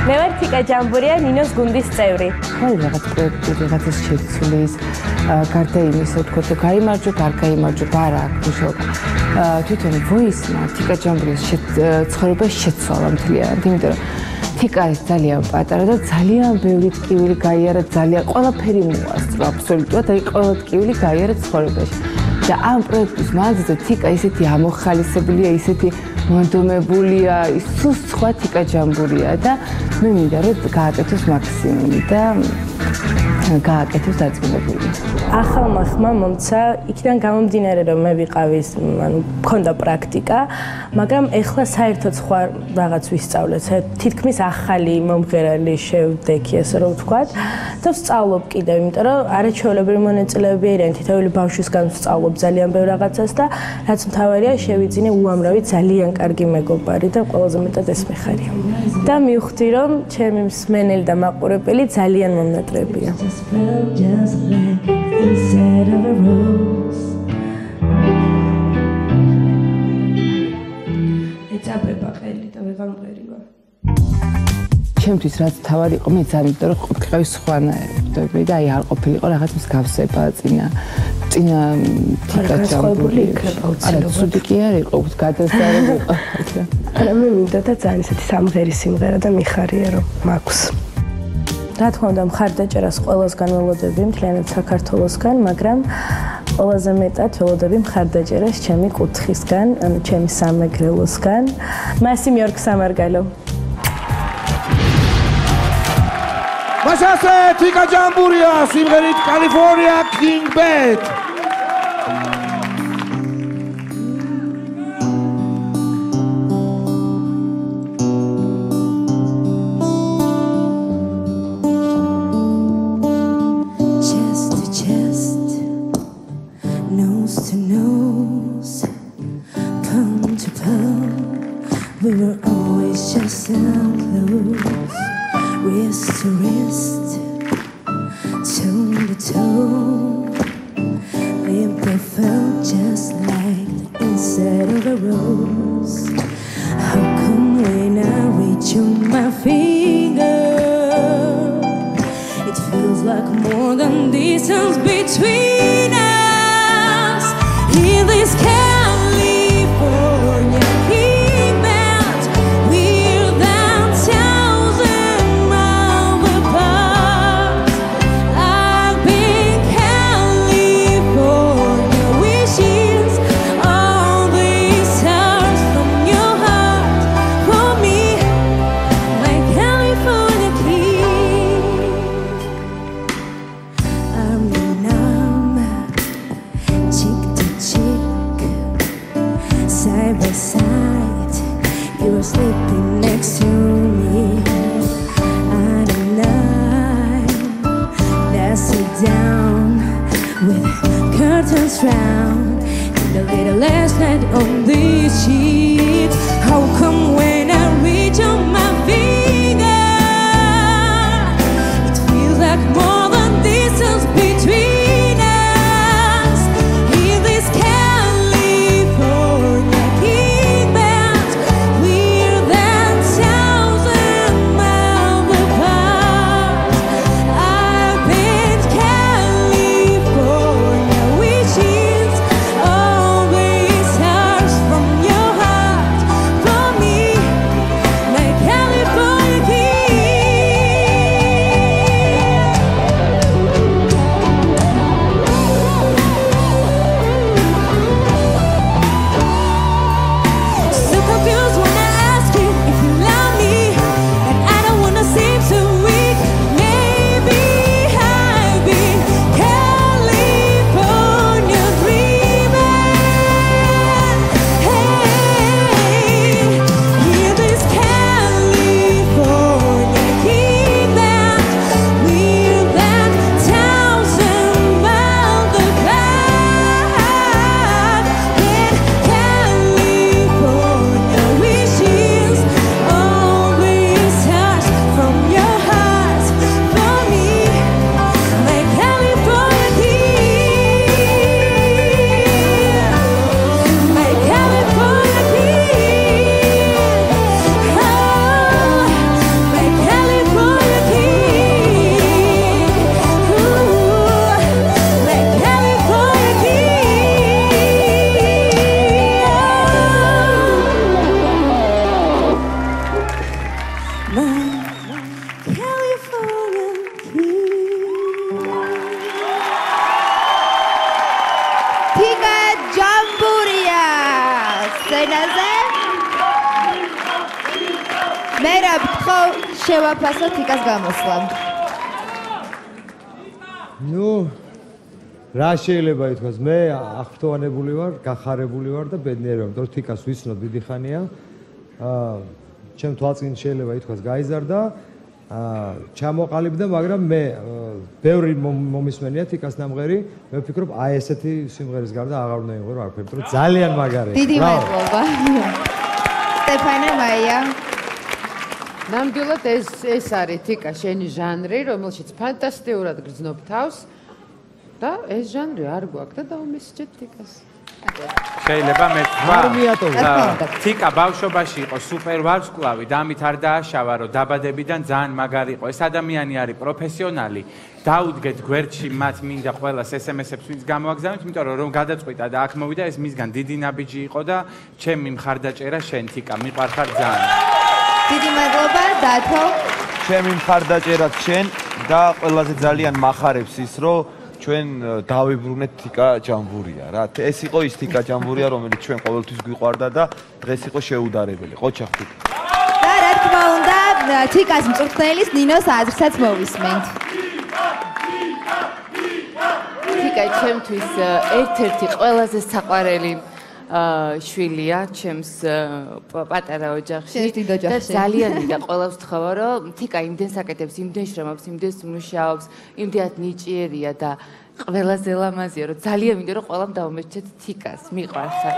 მე ვარ თიკა ჯამბურია, ნინოს გუნდის წევრი. ხარ რაღაც პროექტი, რაღაცას შეცვლის, გარდა იმისა, თქო, თუ გაიმარჯვო, არ გაიმარჯვო, არა აქვს მუშაობა. თვითონ ვოისმა თიკა ჯამბურიას ცხოვრება შეცვალა მთლიანად, იმიტომ რომ თიკა ეს ძალიან პატარა და ძალიან ბევრი ტკივილი გაიარა, ძალიან ყველაფერი მოასწრო აბსოლუტურად, აი ყველა ტკივილი გაიარა ცხოვრებაში. და ამ პროექტის მანძილზე თიკა ისეთი ამოხალისებულია, ისეთი მონდომებულია, სულ სხვა თიკა ჯამბურია და მე მინდა რომ გააკეთოს მაქსიმუმი და გააკეთოს დაწინებული. ახალმა ხმა მომცა, იქიდან გამომდინარე რომ მე ვიყავი, ანუ მქონდა პრაქტიკა, მაგრამ ეხლა საერთოდ სხვა რაღაც ვისწავლეთ, თითქმის ახალი მომღერალი შევდექი, ასე რომ ვთქვათ, და ვსწავლობ კიდევ, იმიტომ რომ არაჩვეულებრივი მონაწილეები არიან, თითოეული ბავშვისგან ვსწავლობ ძალიან ბევრ რაღაცას და რაც მთავარია, შევიძინე უამრავი ძალიან კარგი მეგობარი და ყველაზე მეტად ეს მეხარია. და მივხვდი რომ ჩემი მსმენელი და მაყურებელი ძალიან მომნატრებია. Just like inside of a rose. ეწაბება ყელი და ვეღამღერივა. ჩემთვის რაც თავად იყო, მე ძალიან მინდა რომ ყოფილიყავი სხვანაირად და აი არ ყოფილიყო რაღაც მსგავსება წინა თიკა ჯამბური. არა, ცუდი კი არ იყო, გადასარევი იყო. არა, მე მინდა და ძალიან ისეთი სამღერი სიმღერა და მიხარია რომ მაქვს. რა თქმა უნდა, მხარდაჭერას ყველასგან ველოდები, მთლიანად საქართველოსგან, მაგრამ ყველაზე მეტად ველოდები მხარდაჭერას ჩემი კუთხისგან, ანუ ჩემი სამეგრელოსგან. მასიმ იორკ სამარგალო. მას ასე თიკა ჯამბურია სიმღერით კალიფორნია King Bed. We were always just so close, wrist to wrist, toe to toe. We both felt just like the inside of a rose. How come when I reach on my finger, it feels like more than distance between us in this California. Now California king. თიკა ჯამბურია სცენაზე. მერაბ გთხოვ შევაფასო თიკას გამოსვლა. ნუ რა შეიძლება ითქვას, მე აღფრთოვანებული ვარ, გახარებული ვარ და ბედნიერი ვარ, რომ თიკას ვიცნობ დიდი ხანია. ჩემ თვალწინ შეიძლება ითქვას გაიზარდა, ჩამოყალიბდა, მაგრამ მე ბევრი მომისმენია თიკას ნამღერი, მე ვფიქრობ, აი ესეთი სიმღერის გარდა აღარ უნდა იმღერო არაფერი, რომ ძალიან მაგარია. დიდი მადლობა. სტეფანე მაია. ნამდვილად ეს არის თიკა შენი ჟანრი, რომელშიც ფანტასტიკურად გრძნობ თავს და ეს ჟანრი არ გვაქვს და დავმესჯეთ თიკას. შეიძლება მე თქვა არმიატოვი. თიკა ბავშვობაში იყო სუპერ ვარსკვლავი და ამით არ დააშავა რომ დაბადებიდან ძალიან მაგარი იყო. ეს ადამიანი არის პროფესიონალი. დაუდგეთ გვერდში მათ მინდა ყველას SMS-ებს ვინც გამოაგზავნეთ, იმიტომ რომ გადაწყვიტა და აქ მოვიდა ეს მისგან დიდი ნაბიჯი იყო და ჩემი მხარდაჭერა შენ თიკა მიყვარხარ ძალიან. დიდი მადლობა დათო. ჩემი მხარდაჭერაც შენ და ყველაზე ძალიან მახარებს ის რომ ჩვენ დავიბრუნეთ თიკა ჯამბურია რა. ეს იყო ის თიკა ჯამბურია, რომელიც ჩვენ ყოველთვის გვიყვარდა და დღეს იყო შეუდარებელი. ყოჩახ თიკა. და რა თქმა უნდა, თიკას მწვრთნელის ნინოს აზრსაც მოვისმენთ. თიკა ჩემთვის ერთ-ერთი ყველაზე საყვარელი შვილია ჩემს პატარა ოჯახში და ძალიან მინდა ყველას ვთხოვა რომ თიკა იმდენს აკეთებს, იმდენ შრომობს, იმდენს მუშაობს, იმდენად ნიჭიერია და ყველაზე ლამაზია რომ ძალიან მინდა რომ ყველამ დავუმესჯეთ თიკას, მიყვარხარ.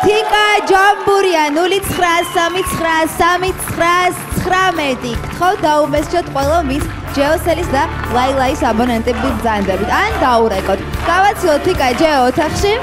თიკა ჯამბურია 09393919 გთხოვ დაუმესჯოთ ყველა მის ჯეოსელის და ლაილაის აბონენტების ბრძანდებით ან დაურეკოთ. გავაცილოთ თიკა ჯეო ოთახში.